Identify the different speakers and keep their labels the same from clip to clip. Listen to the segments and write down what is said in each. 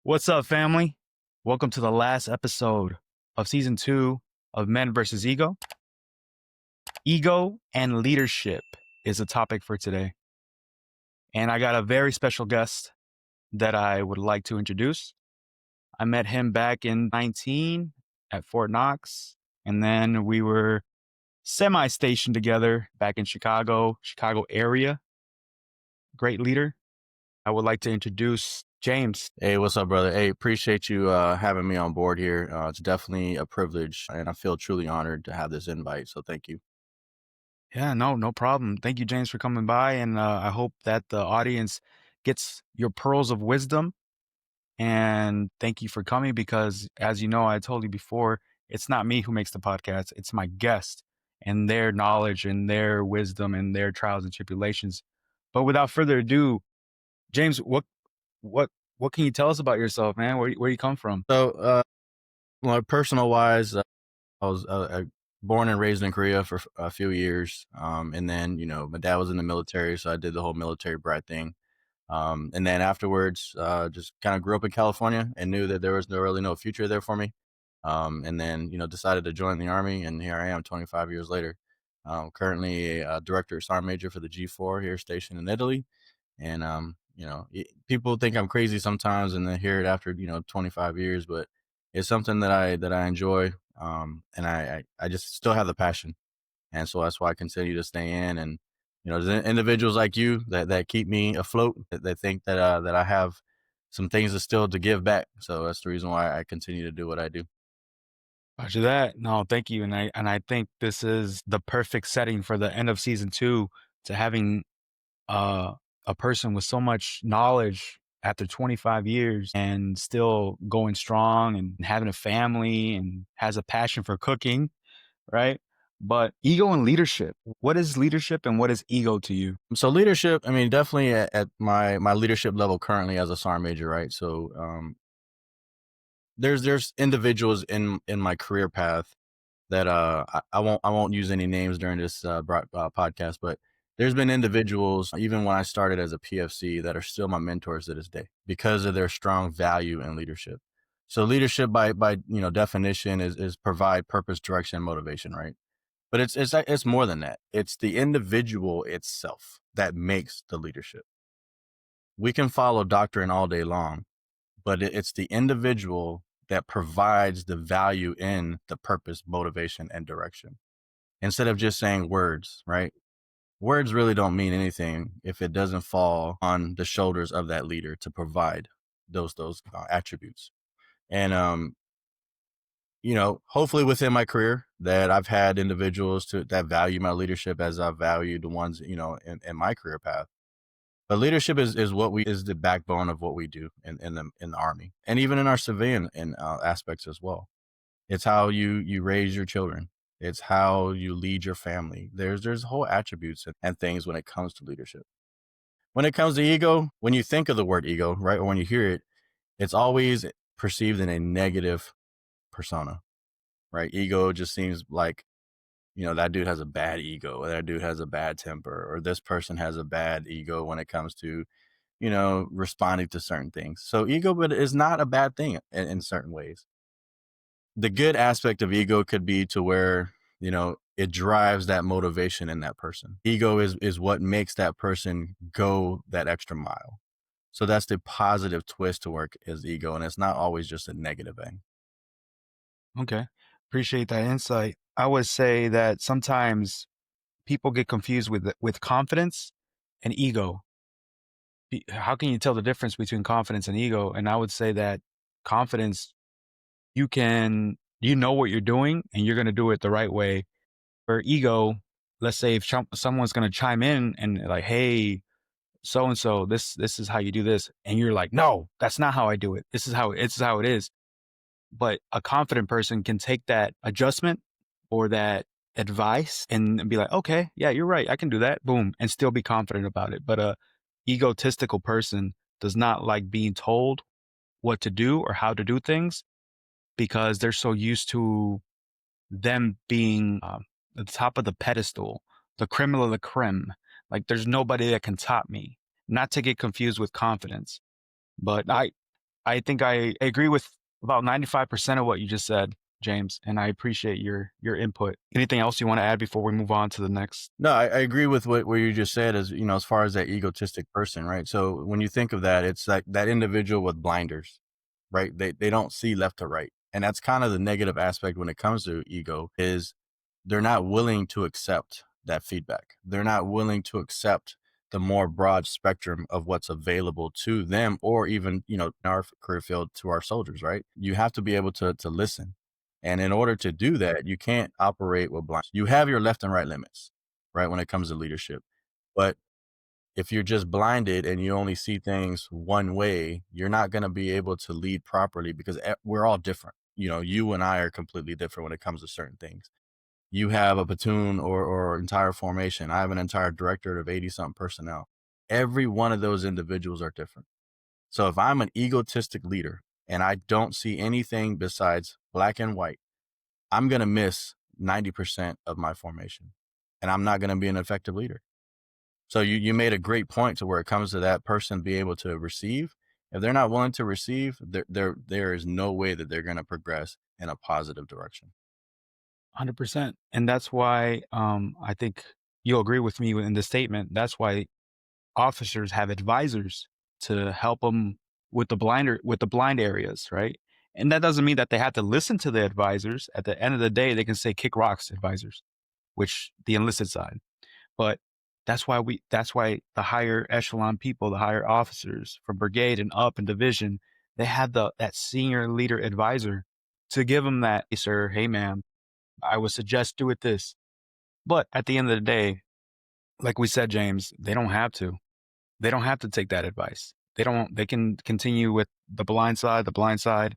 Speaker 1: What's up, family? Welcome to the last episode of season 2 of Men versus Ego. Ego and leadership is the topic for today. And I got a very special guest that I would like to introduce. I met him back in 19 at Fort Knox, and then we were semi-stationed together back in Chicago area. Great leader. I would like to introduce James.
Speaker 2: Hey, what's up, brother? Hey, appreciate you having me on board here. It's definitely a privilege, and I feel truly honored to have this invite. So thank you.
Speaker 1: Yeah, no problem. Thank you, James, for coming by. And I hope that the audience gets your pearls of wisdom. And thank you for coming because, as you know, I told you before, it's not me who makes the podcast, it's my guest and their knowledge and their wisdom and their trials and tribulations. But without further ado, James, what, what can you tell us about yourself, man? Where you come from?
Speaker 2: So, well, personal wise, I was born and raised in Korea for a few years, and then my dad was in the military, so I did the whole military brat thing. And then afterwards, just kind of grew up in California and knew that there was really no future there for me. And then, decided to join the Army, and here I am 25 years later. Currently a director sergeant major for the G4 here stationed in Italy. And, people think I'm crazy sometimes and they hear it after, 25 years, but it's something that I enjoy. And I just still have the passion. And so that's why I continue to stay in. And there's individuals like you that keep me afloat. That think that I have some things to still to give back. So that's the reason why I continue to do what I do.
Speaker 1: Roger that. No, thank you. And I think this is the perfect setting for the end of season 2 to having uh, a person with so much knowledge after 25 years and still going strong and having a family and has a passion for cooking, right? But ego and leadership. What is leadership and what is ego to you?
Speaker 2: So leadership, I mean, definitely at my leadership level currently as a sergeant major, right? So there's individuals in my career path that I won't use any names during this podcast, but there's been individuals even when I started as a PFC that are still my mentors to this day because of their strong value and leadership. So leadership by definition is provide purpose, direction, and motivation, right? But it's more than that. It's the individual itself that makes the leadership. We can follow doctrine all day long, but it's the individual that provides the value in the purpose, motivation, and direction. Instead of just saying words, right? Words really don't mean anything if it doesn't fall on the shoulders of that leader to provide those attributes. And hopefully within my career that I've had individuals that value my leadership as I value the ones in my career path. But leadership is the backbone of what we do in the Army and even in our civilian aspects as well. It's how you raise your children. It's how you lead your family. There's whole attributes and things when it comes to leadership. When it comes to ego, when you think of the word ego, right, or when you hear it, it's always perceived in a negative persona, right? Ego just seems like that dude has a bad ego, or that dude has a bad temper, or this person has a bad ego when it comes to responding to certain things. So ego but is not a bad thing in certain ways. The good aspect of ego could be to where, it drives that motivation in that person. Ego is what makes that person go that extra mile. So that's the positive twist to work is ego. And it's not always just a negative thing.
Speaker 1: Okay. Appreciate that insight. I would say that sometimes people get confused with confidence and ego. How can you tell the difference between confidence and ego? And I would say that confidence, you know what you're doing and you're going to do it the right way. For ego, let's say if someone's going to chime in and like, hey, so and so, this is how you do this, and you're like, no, that's not how I do it. This is how it is. But a confident person can take that adjustment or that advice and be like, okay, yeah, you're right, I can do that, boom, and still be confident about it. But a egotistical person does not like being told what to do or how to do things because they're so used to them being at the top of the pedestal, the creme of the creme. Like there's nobody that can top me. Not to get confused with confidence, but I think I agree with about 95% of what you just said, James, and I appreciate your input. Anything else you want to add before we move on to the next?
Speaker 2: No, I agree with what you just said as, as far as that egotistic person, right? So when you think of that, it's like that individual with blinders, right? They don't see left to right. And that's kind of the negative aspect when it comes to ego is they're not willing to accept that feedback. They're not willing to accept the more broad spectrum of what's available to them or even, in our career field to our soldiers, right? You have to be able to listen. And in order to do that, you can't operate with blind. You have your left and right limits, right? When it comes to leadership. But if you're just blinded and you only see things one way, you're not going to be able to lead properly because we're all different. You and I are completely different when it comes to certain things. You have a platoon or entire formation. I have an entire directorate of 80 something personnel. Every one of those individuals are different. So if I'm an egotistic leader and I don't see anything besides black and white, I'm going to miss 90% of my formation and I'm not going to be an effective leader. So you made a great point to where it comes to that person be able to receive. If they're not willing to receive, there is no way that they're going to progress in a positive direction.
Speaker 1: 100%. And that's why I think you'll agree with me in the statement. That's why officers have advisors to help them with the blind areas, right? And that doesn't mean that they have to listen to the advisors. At the end of the day, they can say kick rocks advisors, which the enlisted side. But that's why the higher echelon people, the higher officers from brigade and up and division, they have that senior leader advisor to give them that, hey sir, hey ma'am, I would suggest do it this. But at the end of the day, like we said, James, they don't have to. They don't have to take that advice. They can continue with the blind side,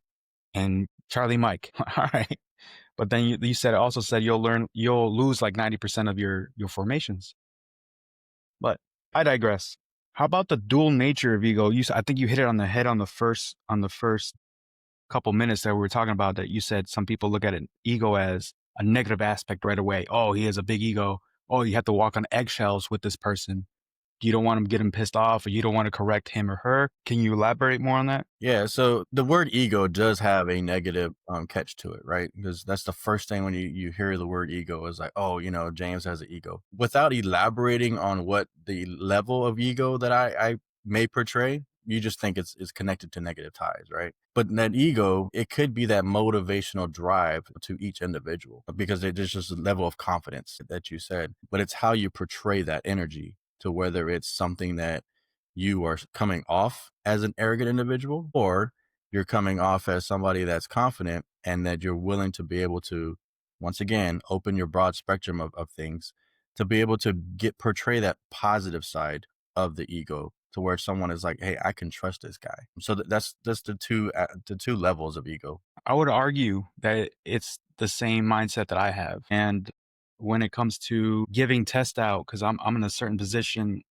Speaker 1: and Charlie Mike. All right. But then you said also said you'll lose like 90% of your formations. But I digress. How about the dual nature of ego? I think you hit it on the head on the first couple minutes that we were talking about that you said some people look at an ego as a negative aspect right away. Oh, he has a big ego. Oh, you have to walk on eggshells with this person. You don't want to get him pissed off or you don't want to correct him or her. Can you elaborate more on that?
Speaker 2: Yeah, so the word ego does have a negative catch to it, right? Because that's the first thing when you hear the word ego is like, oh, James has an ego. Without elaborating on what the level of ego that I may portray, you just think it's connected to negative ties, right? But that ego, it could be that motivational drive to each individual because there's just a level of confidence that you said, but it's how you portray that energy to whether it's something that you are coming off as an arrogant individual or you're coming off as somebody that's confident and that you're willing to be able to once again open your broad spectrum of things to be able to get portray that positive side of the ego to where someone is like, hey, I can trust this guy. So that's the two levels of ego.
Speaker 1: I would argue that it's the same mindset that I have. And when it comes to giving test out, because I'm in a certain position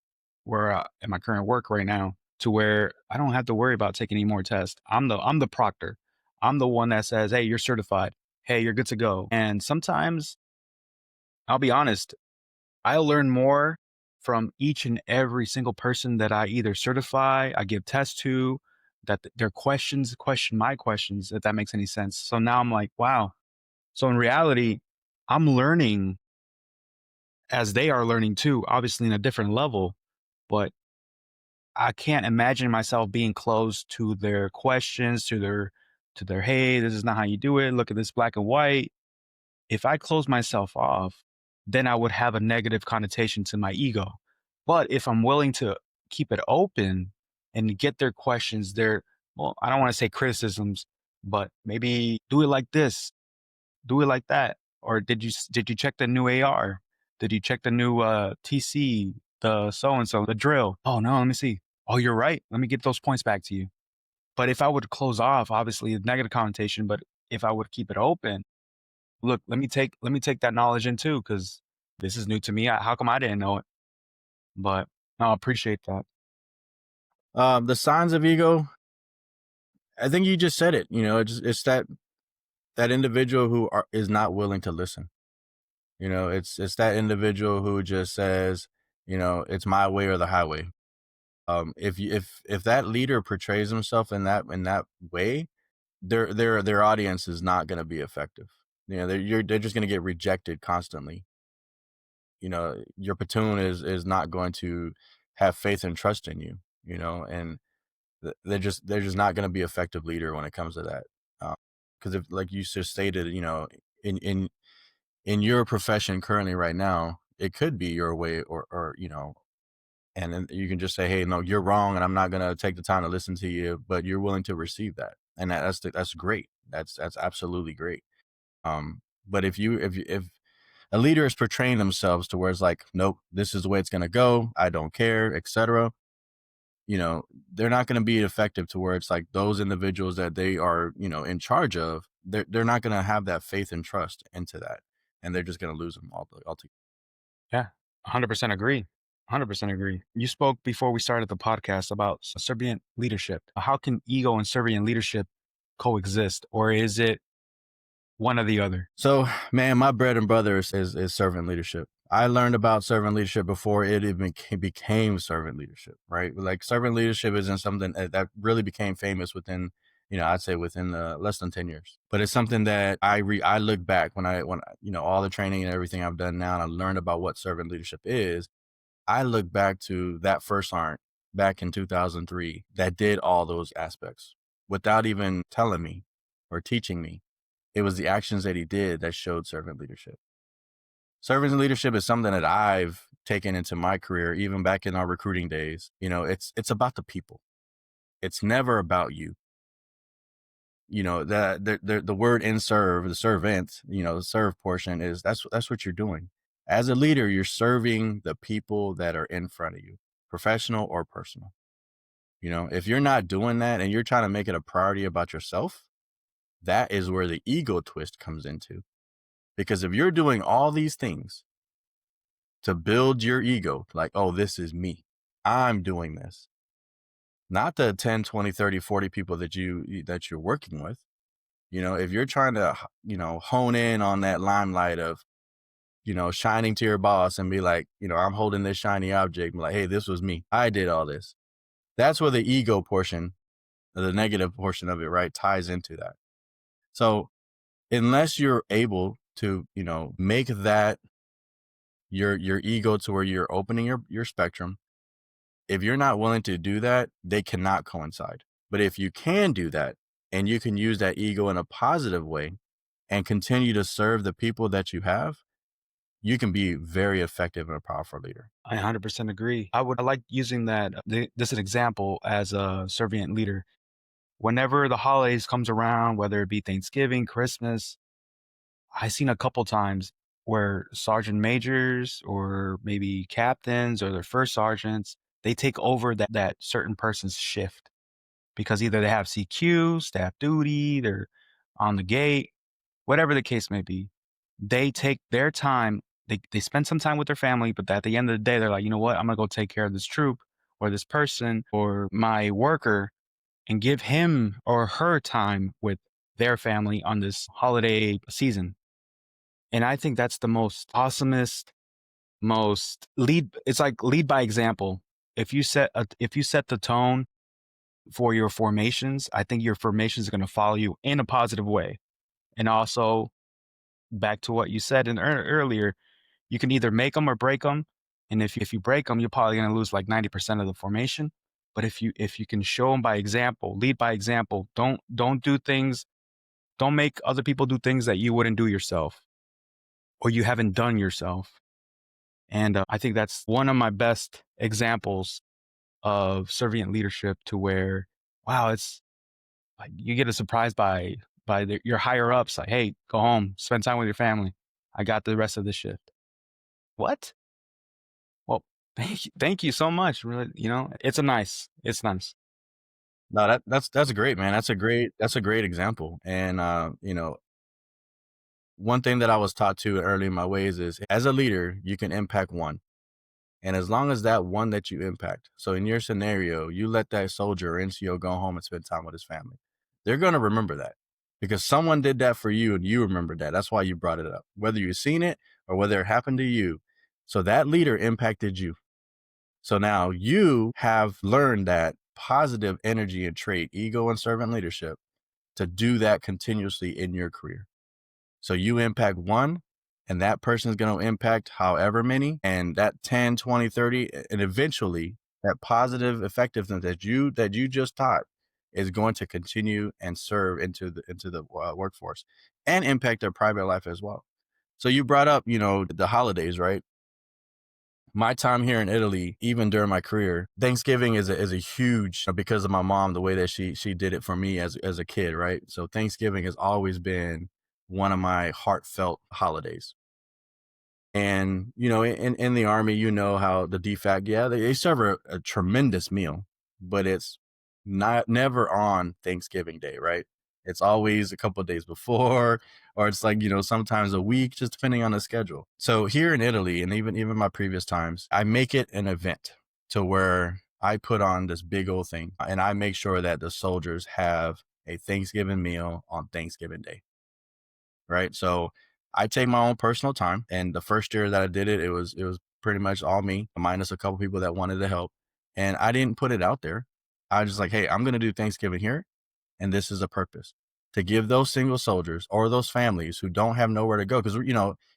Speaker 1: where in my current work right now, to where I don't have to worry about taking any more tests. I'm the proctor. I'm the one that says, "Hey, you're certified. Hey, you're good to go." And sometimes I'll be honest, I'll learn more from each and every single person that I either certify, I give tests to, that their questions question my questions, if that makes any sense. So now I'm like, wow. So in reality, I'm learning as they are learning too, obviously in a different level, but I can't imagine myself being close to their questions, to their, hey, this is not how you do it. Look at this black and white. If I close myself off, then I would have a negative connotation to my ego. But if I'm willing to keep it open and get their questions, well, I don't want to say criticisms, but maybe do it like this, do it like that. Or did you check the new AR? Did you check the new TC, the so and so, the drill? Oh no, let me see. Oh, you're right. Let me get those points back to you. But if I would close off, obviously a negative connotation, but if I would keep it open, look, let me take that knowledge in too, because this is new to me. How come I didn't know it? But no, I appreciate that.
Speaker 2: The signs of ego, I think you just said it. It's that individual who is not willing to listen. It's that individual who just says, it's my way or the highway. If that leader portrays himself in that way, their audience is not going to be effective. You know, they're just going to get rejected constantly. You know, your platoon is not going to have faith and trust in you. You know, and they're just not going to be effective leader when it comes to that. Because if, like you just stated, you know, in in in your profession currently right now, it could be your way, or you know, and then you can just say, hey, no, you're wrong, and I'm not going to take the time to listen to you, but you're willing to receive that, and that's great. That's absolutely great. But if a leader is portraying themselves to where it's like, nope, this is the way it's going to go, I don't care, etc., you know, they're not going to be effective to where it's like those individuals that they are, you know, in charge of, they're not going to have that faith and trust into that, and they're just going to lose them altogether.
Speaker 1: Yeah, 100% agree. 100% agree. You spoke before we started the podcast about servant leadership. How can ego and servant leadership coexist, or is it one or the other?
Speaker 2: So, man, my bread and butter is servant leadership. I learned about servant leadership before it even became servant leadership, right? Like servant leadership isn't something that really became famous within, you know, I'd say within less than 10 years. But it's something that I look back you know, all the training and everything I've done now, and I learned about what servant leadership is. I look back to that first sergeant back in 2003 that did all those aspects without even telling me or teaching me. It was the actions that he did that showed servant leadership. Servant leadership is something that I've taken into my career, even back in our recruiting days. You know, it's about the people. It's never about you. You know, the word in serve, the servant, you know, the serve portion is that's what you're doing. As a leader, you're serving the people that are in front of you, professional or personal. You know, if you're not doing that and you're trying to make it a priority about yourself, that is where the ego twist comes into. Because if you're doing all these things to build your ego, like, oh, this is me, I'm doing this, not the 10, 20, 30, 40 people that you're working with. You know, if you're trying to, you know, hone in on that limelight of, you know, shining to your boss and be like, you know, I'm holding this shiny object, and be like, hey, this was me, I did all this. That's where the ego portion, the negative portion of it, right, ties into that. So unless you're able to, you know, make that your ego to where you're opening your spectrum, if you're not willing to do that, they cannot coincide. But if you can do that and you can use that ego in a positive way and continue to serve the people that you have, you can be very effective and a powerful leader.
Speaker 1: I 100% agree. I like using this an example as a servant leader. Whenever the holidays comes around, whether it be Thanksgiving, Christmas, I seen a couple times where sergeant majors or maybe captains or their first sergeants, they take over that certain person's shift because either they have CQ, staff duty, they're on the gate, whatever the case may be. They take their time. They spend some time with their family, but at the end of the day, they're like, you know what? I'm gonna go take care of this troop or this person or my worker and give him or her time with their family on this holiday season. And I think that's the most awesomest, most lead. It's like lead by example. If you set the tone for your formations, I think your formations are going to follow you in a positive way. And also, back to what you said earlier, you can either make them or break them. And if you break them, you're probably going to lose like 90% of the formation. But if you can show them by example, lead by example, don't do things, don't make other people do things that you wouldn't do yourself or you haven't done yourself. And I think that's one of my best examples of servant leadership to where, wow, it's like you get a surprise by your higher ups, like, hey, go home, spend time with your family. I got the rest of the shift. What? Well, thank you so much. Really, it's nice.
Speaker 2: No, that's great, man. That's a great example. And you know, one thing that I was taught to early in my ways is as a leader, you can impact one. And as long as that one that you impact, so in your scenario, you let that soldier or NCO go home and spend time with his family, they're going to remember that because someone did that for you and you remembered that. That's why you brought it up, whether you've seen it or whether it happened to you. So that leader impacted you. So now you have learned that positive energy and trait, ego and servant leadership, to do that continuously in your career. So you impact one, and that person is going to impact however many, and that 10, 20, 30, and eventually that positive effectiveness that you just taught is going to continue and serve into the workforce and impact their private life as well. So you brought up, the holidays, right? My time here in Italy, even during my career, Thanksgiving is a huge, because of my mom, the way that she did it for me as a kid, right? So Thanksgiving has always been one of my heartfelt holidays. And in the army, how the DFAC, yeah, they serve a tremendous meal, but it's not never on Thanksgiving Day, right? It's always a couple of days before, or it's like sometimes a week, just depending on the schedule. So here in Italy, and even my previous times, I make it an event to where I put on this big old thing, and I make sure that the soldiers have a Thanksgiving meal on Thanksgiving Day, right? So I take my own personal time. And the first year that I did it, it was pretty much all me, minus a couple people that wanted to help. And I didn't put it out there. I was just like, hey, I'm gonna do Thanksgiving here, and this is a purpose to give those single soldiers or those families who don't have nowhere to go. Because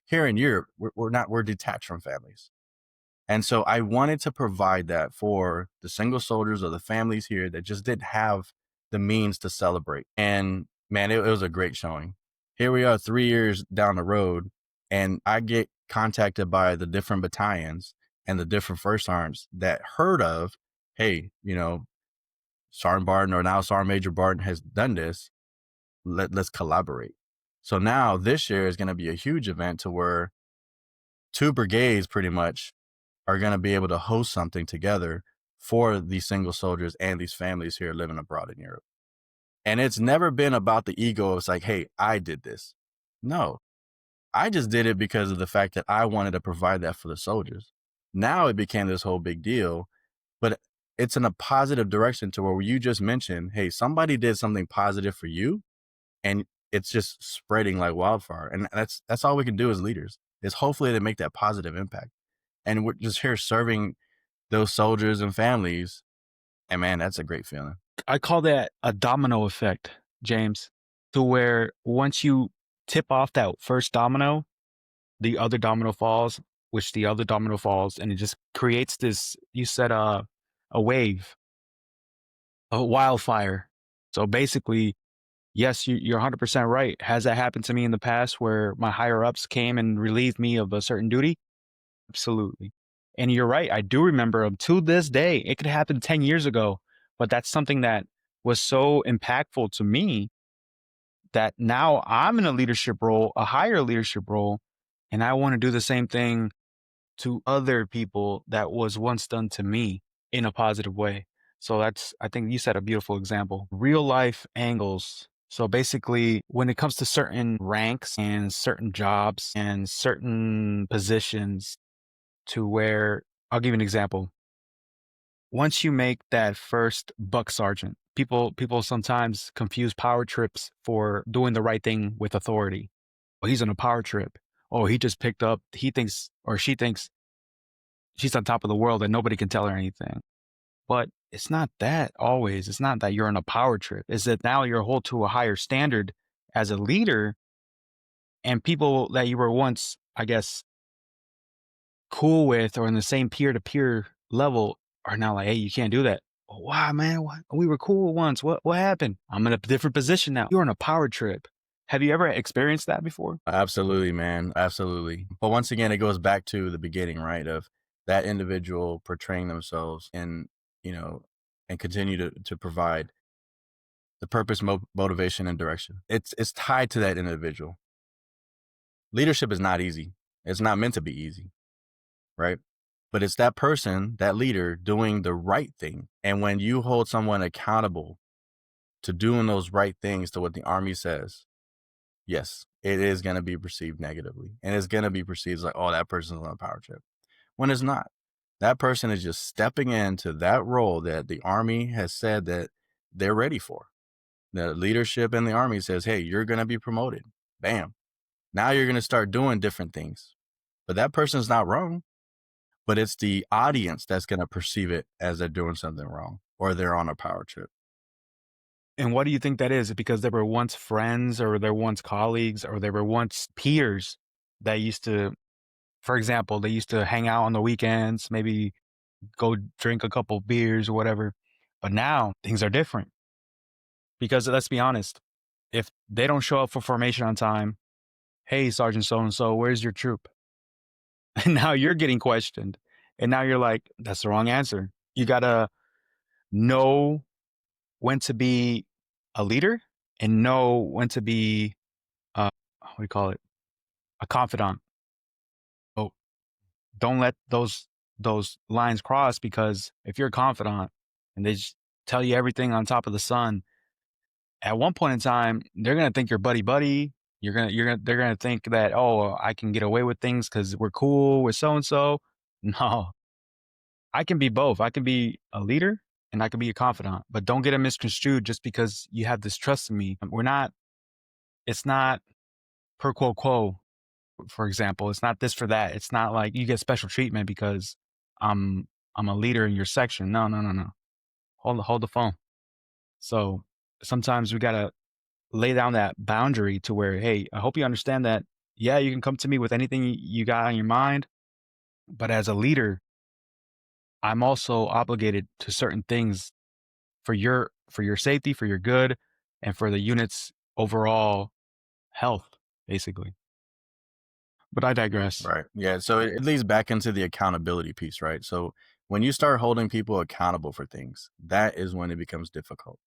Speaker 2: here in Europe, we're detached from families. And so I wanted to provide that for the single soldiers or the families here that just didn't have the means to celebrate. And man, it was a great showing. Here we are 3 years down the road, and I get contacted by the different battalions and the different first arms that heard of, hey, Sergeant Barton or now Sergeant Major Barton has done this. Let's collaborate. So now this year is going to be a huge event to where two brigades pretty much are going to be able to host something together for these single soldiers and these families here living abroad in Europe. And it's never been about the ego. It's like, hey, I did this. No, I just did it because of the fact that I wanted to provide that for the soldiers. Now it became this whole big deal, but it's in a positive direction to where you just mentioned, hey, somebody did something positive for you, and it's just spreading like wildfire. And that's all we can do as leaders, is hopefully to make that positive impact. And we're just here serving those soldiers and families. And man, that's a great feeling.
Speaker 1: I call that a domino effect, James, to where once you tip off that first domino, the other domino falls, which the other domino falls, and it just creates this, you said, a wave, a wildfire. So basically, yes, you're 100% right. Has that happened to me in the past where my higher ups came and relieved me of a certain duty? Absolutely. And you're right. I do remember them to this day. It could happen 10 years ago, but that's something that was so impactful to me that now I'm in a leadership role, a higher leadership role, and I want to do the same thing to other people that was once done to me in a positive way. So I think you set a beautiful example. Real life angles. So basically, when it comes to certain ranks and certain jobs and certain positions, to where I'll give you an example. Once you make that first buck sergeant, people sometimes confuse power trips for doing the right thing with authority. Oh, he's on a power trip. Oh, he just picked up, he thinks or she thinks she's on top of the world and nobody can tell her anything. But it's not that always. It's not that you're on a power trip. It's that now you're held to a higher standard as a leader, and people that you were once, I guess, cool with or in the same peer to peer level are now like, hey, you can't do that. Oh, wow, man, we were cool once. What happened? I'm in a different position now. You're on a power trip. Have you ever experienced that before?
Speaker 2: Absolutely, man. Absolutely. But once again, it goes back to the beginning, right? Of that individual portraying themselves you know, and continue to provide the purpose, motivation, and direction. It's tied to that individual. Leadership is not easy. It's not meant to be easy, right? But it's that person, that leader, doing the right thing. And when you hold someone accountable to doing those right things to what the Army says, yes, it is going to be perceived negatively. And it's going to be perceived as like, oh, that person's on a power trip. When it's not. That person is just stepping into that role that the Army has said that they're ready for. The leadership in the Army says, hey, you're going to be promoted. Bam. Now you're going to start doing different things. But that person's not wrong. but it's the audience that's going to perceive it as they're doing something wrong or they're on a power trip.
Speaker 1: And what do you think that is? Because they were once friends or they were once colleagues or they were once peers that used to, for example, they used to hang out on the weekends, maybe go drink a couple beers or whatever. But now things are different because let's be honest, if they don't show up for formation on time, hey, Sergeant so and so, where's your troop? And now you're getting questioned. And now you're like, that's the wrong answer. You got to know when to be a leader and know when to be, what do you call it? A confidant. Oh, don't let those lines cross because if you're a confidant and they just tell you everything on top of the sun, at one point in time, they're gonna think you're buddy buddy. They're gonna think that, oh, I can get away with things because we're cool with so and so. No, I can be both. I can be a leader and I can be a confidant, but don't get it misconstrued just because you have this trust in me. We're not. It's not per quo quo. For example, it's not this for that. It's not like you get special treatment because I'm I'm a leader in your section. No, no, no, no. Hold the phone. So sometimes we gotta lay down that boundary to where, hey, I hope you understand that. Yeah, you can come to me with anything you got on your mind, but as a leader, I'm also obligated to certain things for your safety, for your good, and for the unit's overall health, basically. But I digress.
Speaker 2: Right. Yeah. So it leads back into the accountability piece, right? So when you start holding people accountable for things, that is when it becomes difficult.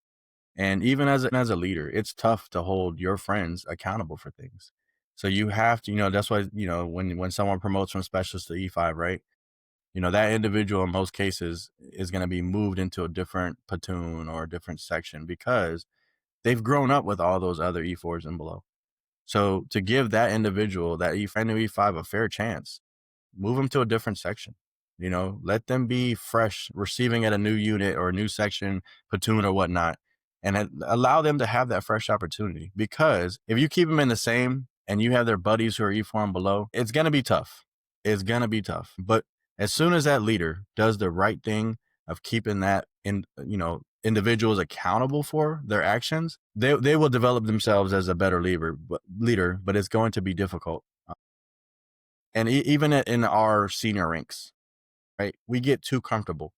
Speaker 2: And even as a leader, it's tough to hold your friends accountable for things. So you have to, that's why, when someone promotes from specialist to E5, right? That individual in most cases is going to be moved into a different platoon or a different section because they've grown up with all those other E4s and below. So to give that individual, that new E5, a fair chance, move them to a different section. Let them be fresh, receiving at a new unit or a new section, platoon or whatnot, and allow them to have that fresh opportunity. Because if you keep them in the same and you have their buddies who are E4 and below, it's going to be tough. It's going to be tough. But as soon as that leader does the right thing of keeping that individuals accountable for their actions, they will develop themselves as a better leader, but it's going to be difficult. And even in our senior ranks, right? We get too comfortable.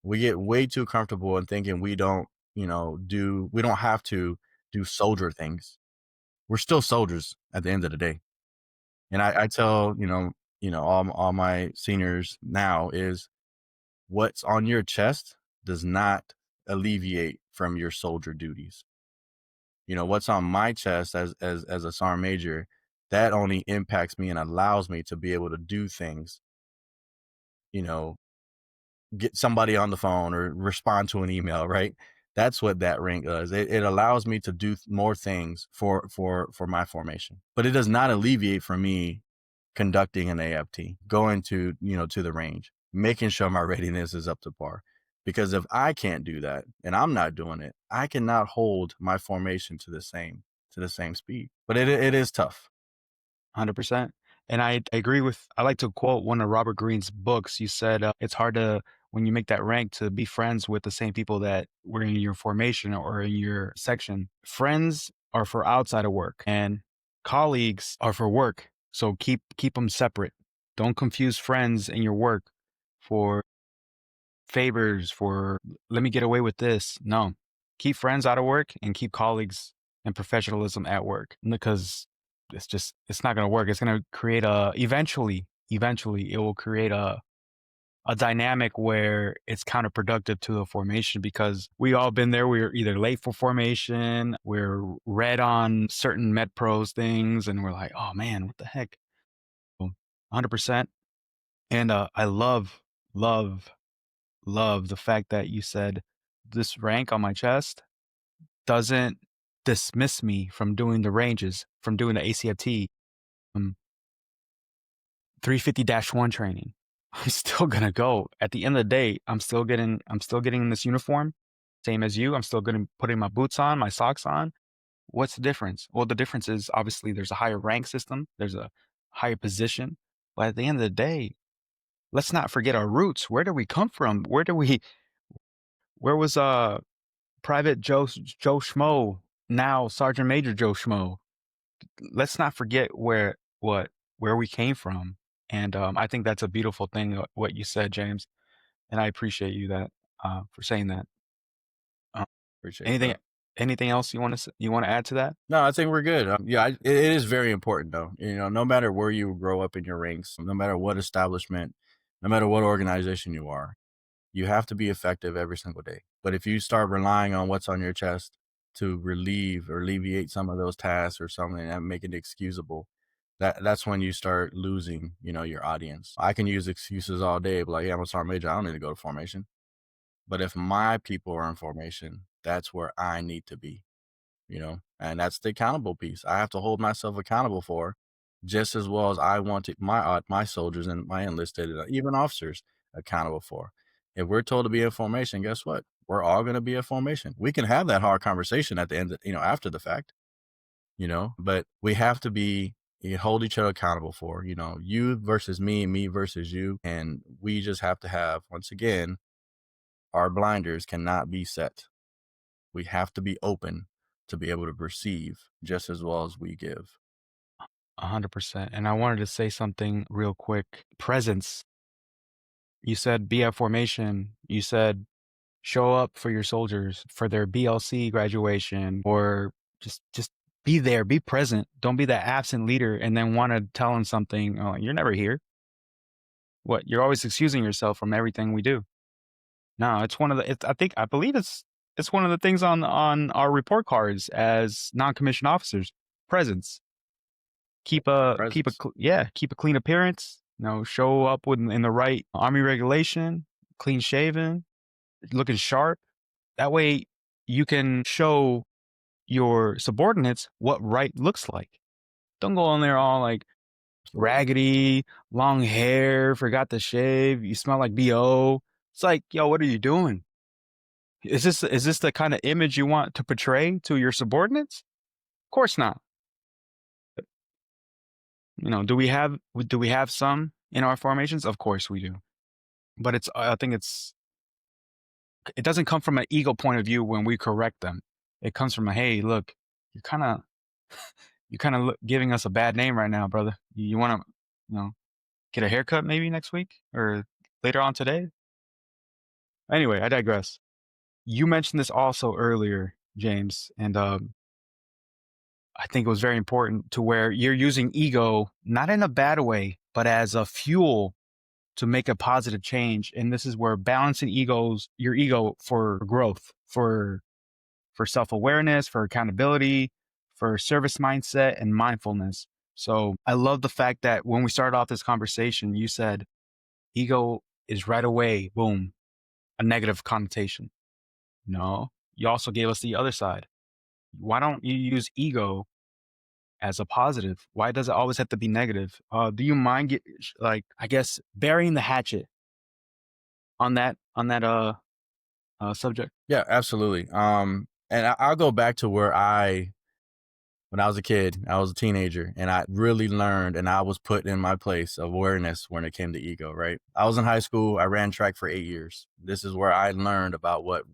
Speaker 2: We get way too comfortable in thinking we don't have to do soldier things. We're still soldiers at the end of the day. And I tell, all my seniors now is what's on your chest does not alleviate from your soldier duties. What's on my chest as a sergeant major, that only impacts me and allows me to be able to do things, you know, get somebody on the phone or respond to an email, right? That's what that rank does. It allows me to do more things for my formation, but it does not alleviate from me conducting an AFT, going to the range, making sure my readiness is up to par. Because if I can't do that and I'm not doing it, I cannot hold my formation to the same speed. But it is tough.
Speaker 1: 100%. And I agree with, I like to quote one of Robert Greene's books. You said it's hard to, when you make that rank, to be friends with the same people that were in your formation or in your section. Friends are for outside of work and colleagues are for work. So keep them separate. Don't confuse friends in your work for favors, for let me get away with this. No, keep friends out of work and keep colleagues and professionalism at work because it's not going to work. It's going to create eventually it will create a dynamic where it's counterproductive to a formation because we all been there. We're either late for formation, we're red on certain Med Pros things, and we're like, oh man, what the heck? 100%. And I love, love the fact that you said this rank on my chest doesn't dismiss me from doing the ranges, from doing the ACFT, 350-1 training. I'm still gonna go. At the end of the day, I'm still getting this uniform, same as you. I'm still gonna putting my boots on, my socks on. What's the difference? Well, the difference is obviously there's a higher rank system, there's a higher position, but at the end of the day, let's not forget our roots. Where do we come from? Where was Private Joe Schmo, now Sergeant Major Joe Schmo? Let's not forget where we came from. And I think that's a beautiful thing, what you said, James. And I appreciate for saying that. Uh,
Speaker 2: Appreciate
Speaker 1: anything
Speaker 2: that.
Speaker 1: anything else you want to add to that?
Speaker 2: No, I think we're good. Yeah, it is very important though. No matter where you grow up in your ranks, no matter what establishment, no matter what organization you are, you have to be effective every single day. But if you start relying on what's on your chest to relieve or alleviate some of those tasks or something and make it excusable, that's when you start losing, your audience. I can use excuses all day, but like, yeah, I'm a sergeant major. I don't need to go to formation. But if my people are in formation, that's where I need to be, and that's the accountable piece. I have to hold myself accountable for just as well as I want my soldiers and my enlisted, even officers accountable for. If we're told to be in formation, guess what? We're all going to be in formation. We can have that hard conversation at the end, after the fact, but we have to hold each other accountable for, you versus me versus you. And we just have to have, once again, our blinders cannot be set. We have to be open to be able to receive just as well as we give.
Speaker 1: 100%. And I wanted to say something real quick. Presence. You said be at formation. You said show up for your soldiers for their BLC graduation, or just be there, be present. Don't be that absent leader and then want to tell them something. Oh, you're never here. What? You're always excusing yourself from everything we do. No, it's one of the. I believe it's one of the things on our report cards as non-commissioned officers. Presence.
Speaker 2: Presence.
Speaker 1: Keep a clean appearance. Show up in the right army regulation, clean shaven, looking sharp. That way you can show your subordinates what right looks like. Don't go in there all like
Speaker 2: Absolutely.
Speaker 1: raggedy, long hair, forgot to shave, you smell like BO. It's like, yo, what are you doing? Is this the kind of image you want to portray to your subordinates? Of course not. Do we have some in our formations? Of course we do. But I think it doesn't come from an ego point of view when we correct them. It comes from hey, look, you're kind of giving us a bad name right now, brother. You want to, get a haircut maybe next week or later on today? Anyway, I digress. You mentioned this also earlier, James, and I think it was very important to where you're using ego not in a bad way, but as a fuel to make a positive change. And this is where balancing your ego for growth, for self-awareness, for accountability, for service mindset and mindfulness. So I love the fact that when we started off this conversation, you said ego is right away, boom, a negative connotation. No, you also gave us the other side. Why don't you use ego as a positive? Why does it always have to be negative? Do you mind I guess burying the hatchet on that subject?
Speaker 2: Yeah, absolutely. And I'll go back to when I was a kid, I was a teenager, and I really learned and I was put in my place of awareness when it came to ego, right? I was in high school. I ran track for 8 years. This is where I learned about what,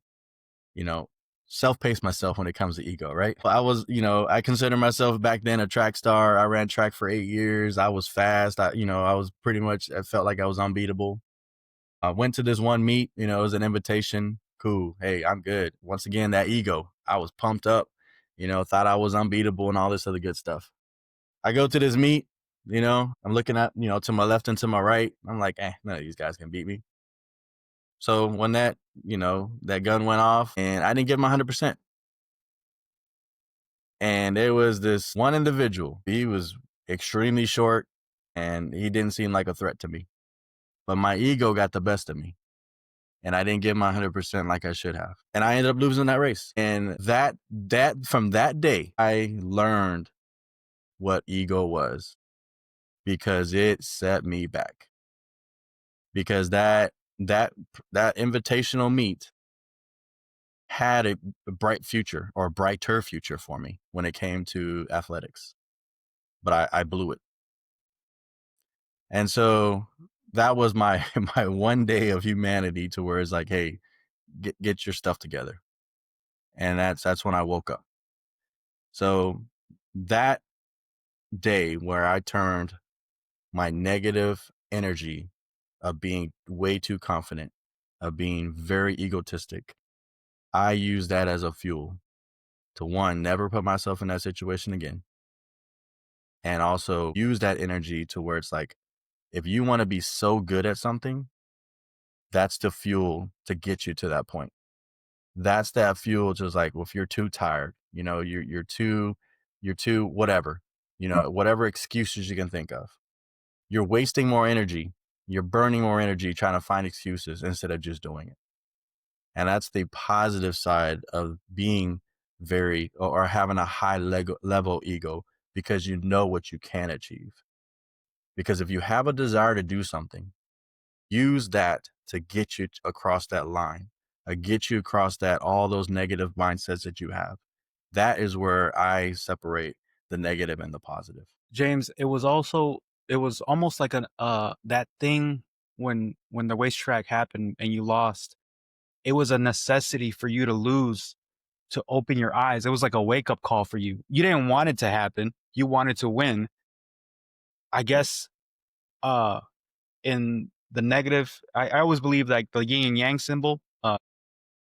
Speaker 2: you know, self-pace myself when it comes to ego, right? I consider myself back then a track star. I ran track for 8 years. I was fast. I was I felt like I was unbeatable. I went to this one meet, it was an invitation. Cool. Hey, I'm good. Once again, that ego. I was pumped up, thought I was unbeatable and all this other good stuff. I go to this meet, I'm looking at, to my left and to my right. I'm like, none of these guys can beat me. So when that gun went off and I didn't give him 100%. And there was this one individual. He was extremely short and he didn't seem like a threat to me. But my ego got the best of me. And I didn't give my 100% like I should have. And I ended up losing that race. And that from that day, I learned what ego was because it set me back. Because that invitational meet had a bright future or a brighter future for me when it came to athletics. But I blew it. And so that was my my one day of humanity to where it's like, hey, get your stuff together. And that's when I woke up. So that day where I turned my negative energy of being way too confident, of being very egotistic, I use that as a fuel to one, never put myself in that situation again. And also use that energy to where it's like, if you want to be so good at something, that's the fuel to get you to that point. That's that fuel, just like, well, if you're too tired, you're too whatever, whatever excuses you can think of. You're wasting more energy. You're burning more energy trying to find excuses instead of just doing it. And that's the positive side of being very or having a high level ego, because you know what you can achieve. Because if you have a desire to do something, use that to get you across that line, get you across that all those negative mindsets that you have. That is where I separate the negative and the positive.
Speaker 1: James, it was almost like an that thing when the racetrack happened and you lost. It was a necessity for you to lose to open your eyes. It was like a wake up call for you. You didn't want it to happen. You wanted to win. I guess uh in the negative, I always believe like the yin and yang symbol,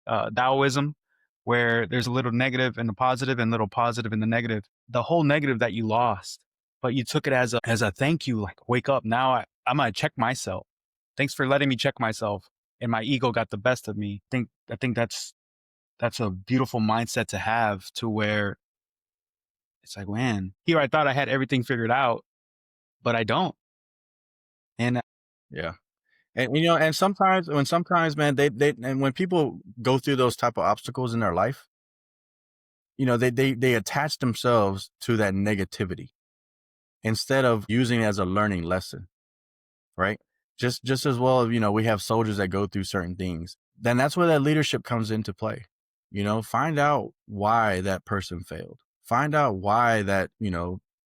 Speaker 1: Taoism, where there's a little negative and the positive and little positive and the negative. The whole negative that you lost, but you took it as a thank you, like wake up. Now I'm gonna check myself. Thanks for letting me check myself. And my ego got the best of me. I think that's a beautiful mindset to have, to where it's like, man, here I thought I had everything figured out, but I don't. And
Speaker 2: Yeah. And and sometimes, man, they and when people go through those type of obstacles in their life, they attach themselves to that negativity instead of using it as a learning lesson, right? Just as well, we have soldiers that go through certain things. Then that's where that leadership comes into play. Find out why that person failed. Find out why that,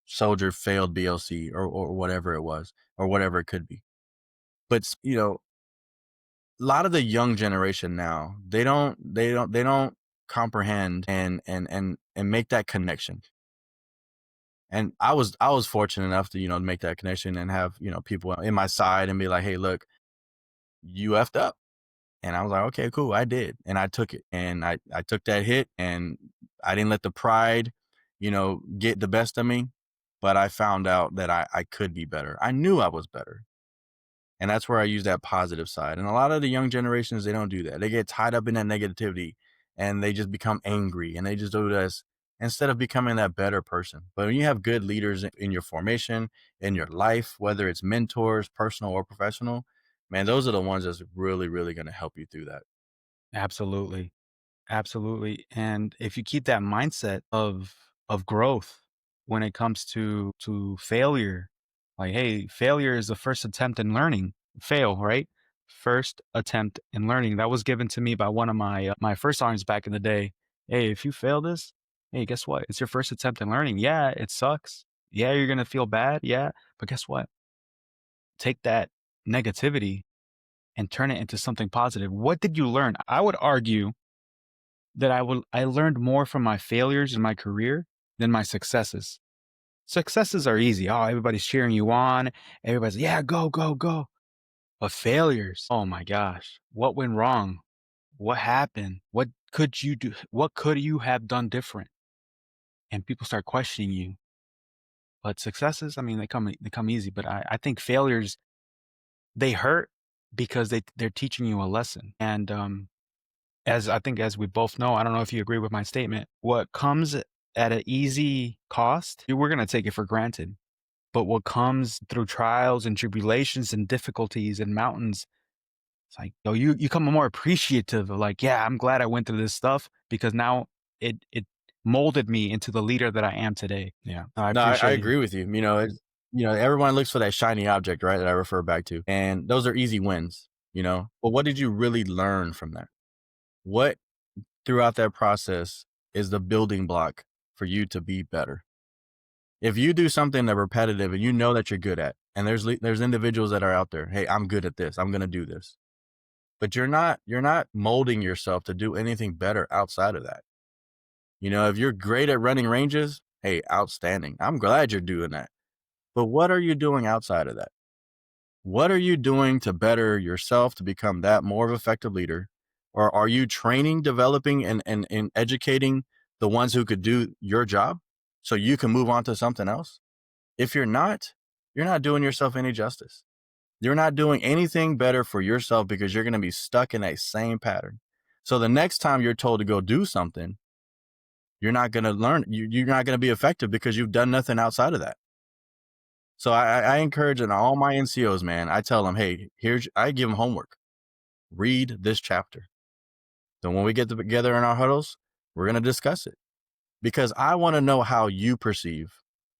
Speaker 2: soldier failed BLC or whatever it was or whatever it could be. But a lot of the young generation now, they don't comprehend and make that connection. And I was fortunate enough to, make that connection and have, people in my side and be like, hey, look, you effed up. And I was like, okay, cool. I did. And I took it. And I took that hit, and I didn't let the pride, get the best of me. But I found out that I could be better. I knew I was better. And that's where I use that positive side. And a lot of the young generations, they don't do that. They get tied up in that negativity and they just become angry and they just do this instead of becoming that better person. But when you have good leaders in your formation, in your life, whether it's mentors, personal or professional, man, those are the ones that's really, really going to help you through that.
Speaker 1: absolutely. Absolutely. And if you keep that mindset of growth when it comes to failure, like, hey, failure is the first attempt in learning. Fail, right? First attempt in learning. That was given to me by one of my first sergeants back in the day. Hey, if you fail this, hey, guess what? It's your first attempt in learning. Yeah, it sucks. Yeah, you're gonna feel bad. Yeah, but guess what? Take that negativity and turn it into something positive. What did you learn? I would argue that I learned more from my failures in my career than my successes. Successes are easy. Oh, everybody's cheering you on. Everybody's, yeah, go, go, go. But failures, oh my gosh, what went wrong? What happened? What could you do? What could you have done different? And people start questioning you. But successes, I mean, they come easy. But I think failures, they hurt because they're teaching you a lesson. And as I think, as we both know, I don't know if you agree with my statement, what comes at an easy cost, we're going to take it for granted. But what comes through trials and tribulations and difficulties and mountains, it's like, oh, you become more appreciative of, like, yeah, I'm glad I went through this stuff because now it molded me into the leader that I am today. Yeah. I
Speaker 2: No, I
Speaker 1: appreciate it.
Speaker 2: agree with you. Everyone looks for that shiny object, right? That I refer back to. And those are easy wins. But what did you really learn from that? What throughout that process is the building block for you to be better? If you do something that repetitive and you know that you're good at, And there's individuals that are out there. Hey, I'm good at this. I'm going to do this. But you're not molding yourself to do anything better outside of that. If you're great at running ranges, hey, outstanding. I'm glad you're doing that. But what are you doing outside of that? What are you doing to better yourself to become that more of an effective leader? Or are you training, developing, and educating the ones who could do your job so you can move on to something else? If you're not doing yourself any justice. You're not doing anything better for yourself because you're going to be stuck in that same pattern. So the next time you're told to go do something, you're not going to learn. You're not going to be effective because you've done nothing outside of that. So I encourage all my NCOs, man. I tell them, hey, I give them homework. Read this chapter. Then when we get together in our huddles, we're going to discuss it because I want to know how you perceive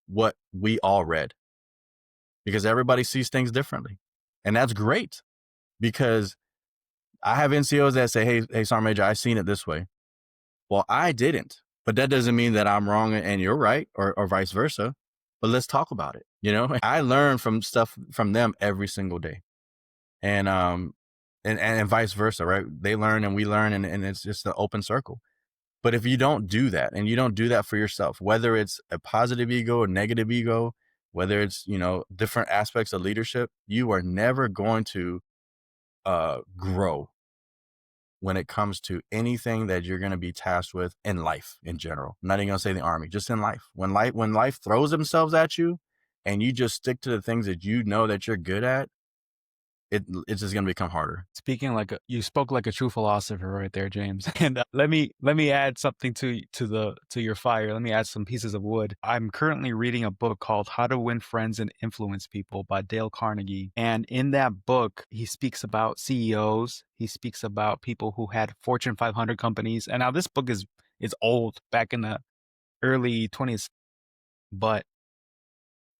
Speaker 2: what we all read, because everybody sees things differently. And that's great, because I have NCOs that say, hey, Sergeant Major, I seen it this way. Well, I didn't, but that doesn't mean that I'm wrong and you're right, or vice versa. But let's talk about it. I learn from stuff from them every single day, and and vice versa, right? They learn and we learn, and it's just an open circle. But if you don't do that, and you don't do that for yourself, whether it's a positive ego or negative ego, whether it's different aspects of leadership, you are never going to grow when it comes to anything that you're going to be tasked with in life in general. I'm not even going to say the Army, just in life. When life throws themselves at you and you just stick to the things that you know that you're good at, it's just going to become harder.
Speaker 1: Speaking you spoke like a true philosopher right there, James. And let me add something to your fire. Let me add some pieces of wood. I'm currently reading a book called How to Win Friends and Influence People by Dale Carnegie. And in that book, he speaks about CEOs. He speaks about people who had Fortune 500 companies. And now this book is old, back in the early 20s. But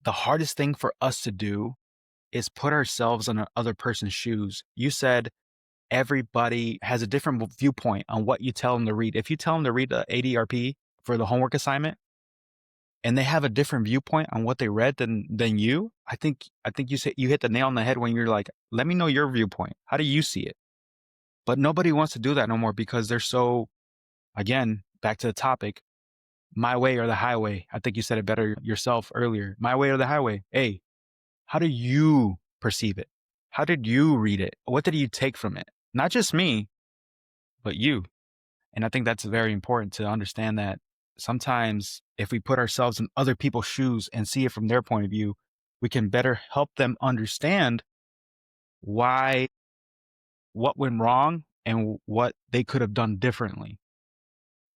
Speaker 1: the hardest thing for us to do is put ourselves in another person's shoes. You said everybody has a different viewpoint on what you tell them to read. If you tell them to read the ADRP for the homework assignment and they have a different viewpoint on what they read than you, I think you hit the nail on the head when you're like, let me know your viewpoint. How do you see it? But nobody wants to do that no more because they're so, again, back to the topic, my way or the highway. I think you said it better yourself earlier. My way or the highway. Hey, how do you perceive it? How did you read it? What did you take from it? Not just me, but you. And I think that's very important to understand that sometimes if we put ourselves in other people's shoes and see it from their point of view, we can better help them understand why, what went wrong and what they could have done differently.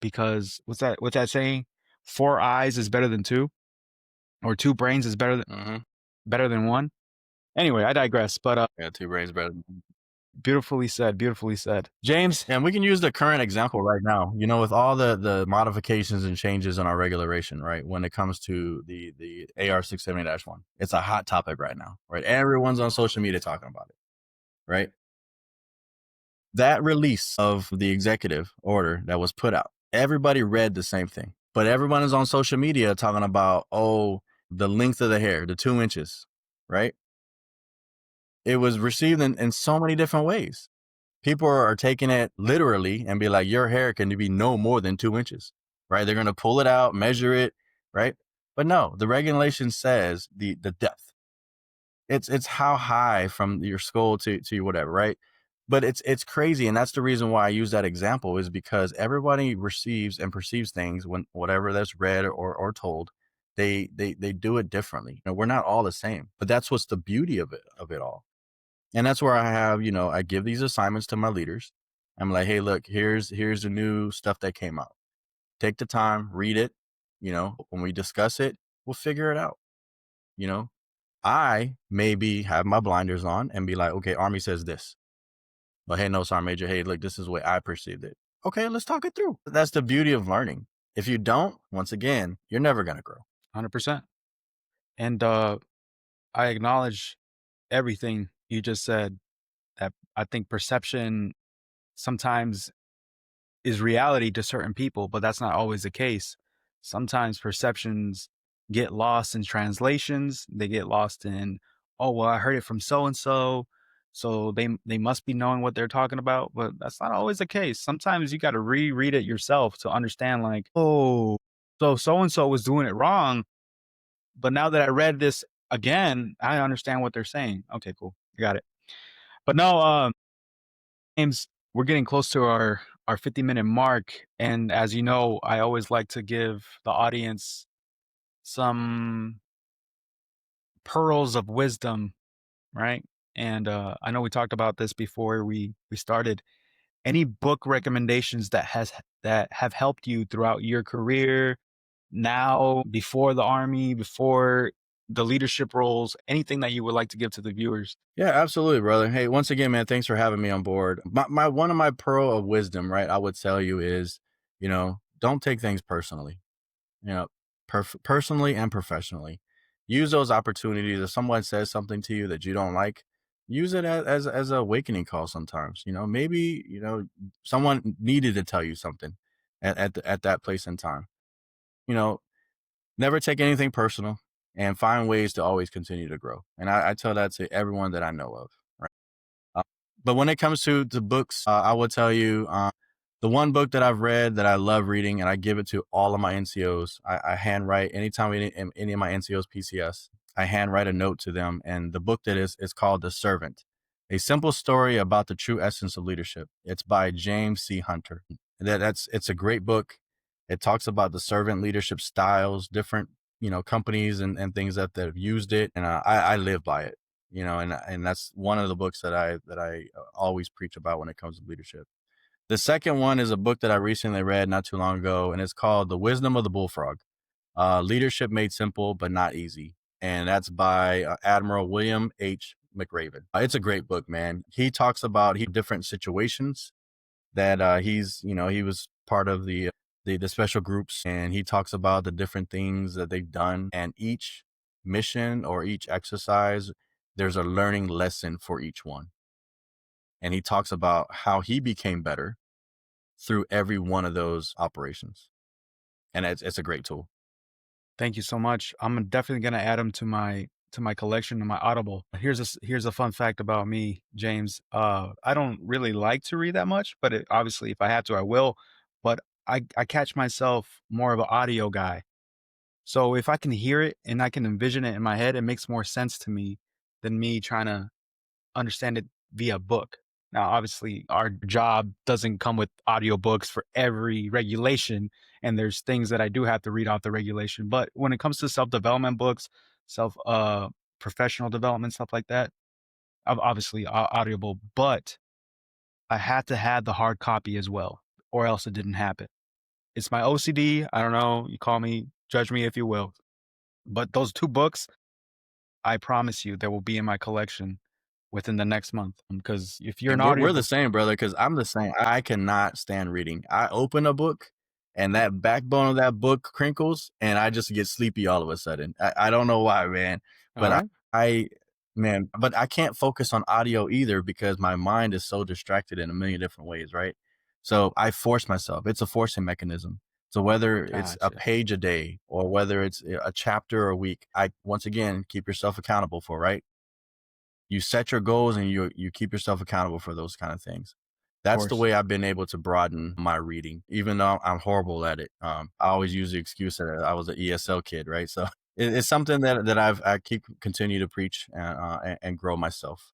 Speaker 1: Because what's that saying? Four eyes is better than two, or two brains is
Speaker 2: Mm-hmm.
Speaker 1: better than one. Anyway, I digress, but
Speaker 2: Yeah, two brains better.
Speaker 1: beautifully said, beautifully said. James,
Speaker 2: And we can use the current example right now, with all the modifications and changes in our regulation, right? When it comes to the AR 670-1, it's a hot topic right now, right? Everyone's on social media talking about it, right? That release of the executive order that was put out, everybody read the same thing, but everyone is on social media talking about, the length of the hair, the 2 inches, right? It was received in so many different ways. People are taking it literally and be like, your hair can be no more than 2 inches, right? They're going to pull it out, measure it, right? But no, the regulation says the depth. It's how high from your skull to whatever, right? But it's crazy, and that's the reason why I use that example, is because everybody receives and perceives things when whatever that's read or told, they do it differently. We're not all the same, but that's what's the beauty of it all. And that's where I have, I give these assignments to my leaders. I'm like, hey, look, here's the new stuff that came out. Take the time, read it. When we discuss it, we'll figure it out. You know, I maybe have my blinders on and be like, okay, Army says this. But hey, no, Sergeant Major, hey, look, this is the way I perceived it. Okay, let's talk it through. That's the beauty of learning. If you don't, once again, you're never going to grow.
Speaker 1: 100%. And I acknowledge everything you just said. That I think perception sometimes is reality to certain people, but that's not always the case. Sometimes perceptions get lost in translations, they get lost in "Oh, well, I heard it from so and so they must be knowing what they're talking about," but that's not always the case. Sometimes you gotta reread it yourself to understand, like, "Oh, so and so was doing it wrong, but now that I read this again, I understand what they're saying." Okay, cool. I got it. But no, James, we're getting close to our 50-minute mark, and as you know, I always like to give the audience some pearls of wisdom, right? And I know we talked about this before we started. Any book recommendations that have helped you throughout your career, now, before the army, before the leadership roles, anything that you would like to give to the viewers?
Speaker 2: Yeah, absolutely, brother. Hey, once again, man, thanks for having me on board. My one of my pearl of wisdom, right, I would tell you is, don't take things personally. You know, personally and professionally. Use those opportunities. If someone says something to you that you don't like, use it as an awakening call sometimes. Maybe, someone needed to tell you something at that place in time. You know, Never take anything personal and find ways to always continue to grow. And I tell that to everyone that I know of. Right. Uh, but when it comes to the books, I will tell you the one book that I've read that I love reading, and I give it to all of my NCOs. I handwrite anytime any of my NCOs PCS. I handwrite a note to them, and the book that is called The Servant, a simple story about the true essence of leadership. It's by James C. Hunter. It's a great book. It talks about the servant leadership styles, different companies and things that have used it, and I live by it. And that's one of the books that I always preach about when it comes to leadership. The second one is a book that I recently read not too long ago, and it's called The Wisdom of the Bullfrog: Leadership Made Simple but Not Easy. And that's by Admiral William H. McRaven. It's a great book, man. He talks about different situations that he was part of the special groups, and he talks about the different things that they've done. And each mission or each exercise, there's a learning lesson for each one. And he talks about how he became better through every one of those operations. And it's a great tool.
Speaker 1: Thank you so much. I'm definitely gonna add them to my collection to my Audible. Here's a fun fact about me, James. I don't really like to read that much, but obviously, if I have to, I will. But I catch myself more of an audio guy. So if I can hear it and I can envision it in my head, it makes more sense to me than me trying to understand it via book. Now, obviously, our job doesn't come with audiobooks for every regulation, and there's things that I do have to read off the regulation. But when it comes to self-development books, self professional development, stuff like that, obviously audible, but I had to have the hard copy as well, or else it didn't happen. It's my OCD. I don't know. You call me, judge me if you will. But those two books, I promise you, they will be in my collection within the next month. Because if you're an
Speaker 2: And we're the
Speaker 1: audiobook,
Speaker 2: same, brother, because I'm the same. I cannot stand reading. I open a book and that backbone of that book crinkles and I just get sleepy all of a sudden. I don't know why, man.
Speaker 1: all
Speaker 2: But
Speaker 1: right,
Speaker 2: I man, but I can't focus on audio either because my mind is so distracted in a million different ways, right? So I force myself. It's a forcing mechanism. So whether it's a
Speaker 1: gotcha.
Speaker 2: page a day or whether it's a chapter a week, I once again keep yourself accountable for, right? You set your goals and you keep yourself accountable for those kind of things.
Speaker 1: Of
Speaker 2: That's the
Speaker 1: course.
Speaker 2: way I've been able to broaden my reading, even though I'm horrible at it. I always use the excuse that I was an ESL kid, right? So it's something that I keep continue to preach and grow myself.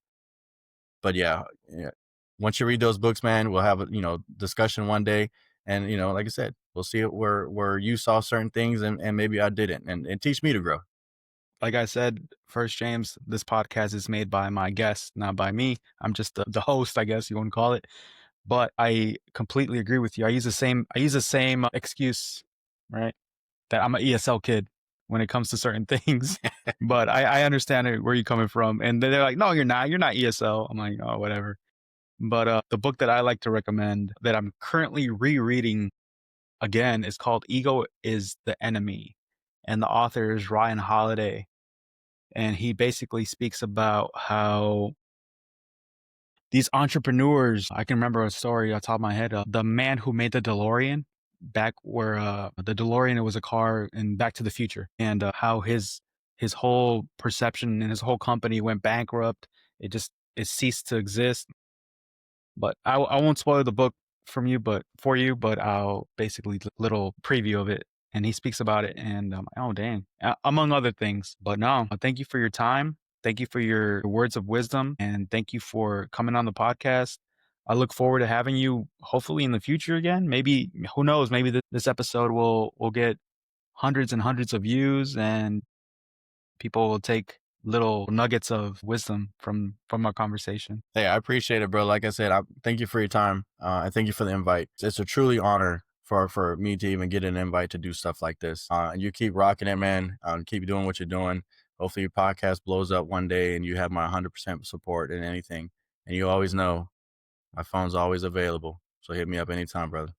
Speaker 2: But yeah, once you read those books, man, we'll have a discussion one day, and like I said, we'll see it where you saw certain things and maybe I didn't, and teach me to grow.
Speaker 1: Like I said, first, James, this podcast is made by my guest, not by me. I'm just the host, I guess you want to call it. But I completely agree with you. I use the same excuse, right? That I'm an ESL kid when it comes to certain things. But I understand where you're coming from. And they're like, no, you're not. You're not ESL. I'm like, oh, whatever. But the book that I like to recommend that I'm currently rereading again is called Ego is the Enemy. And the author is Ryan Holiday. And he basically speaks about how these entrepreneurs, I can remember a story off the top of my head, the man who made the DeLorean, back where the DeLorean was a car in Back to the Future, and how his whole perception and his whole company went bankrupt. It ceased to exist. But I won't spoil the book for you, but I'll basically little preview of it, and he speaks about it, and oh dang, among other things. But no, thank you for your time. Thank you for your words of wisdom, and thank you for coming on the podcast. I look forward to having you hopefully in the future again. Maybe who knows? Maybe this episode will get hundreds and hundreds of views, and people will take little nuggets of wisdom from our conversation.
Speaker 2: Hey, I appreciate it, bro. Like I said, thank you for your time. And thank you for the invite. It's a truly honor for me to even get an invite to do stuff like this. And you keep rocking it, man. Keep doing what you're doing. Hopefully your podcast blows up one day and you have my 100% support in anything. And you always know my phone's always available. So hit me up anytime, brother.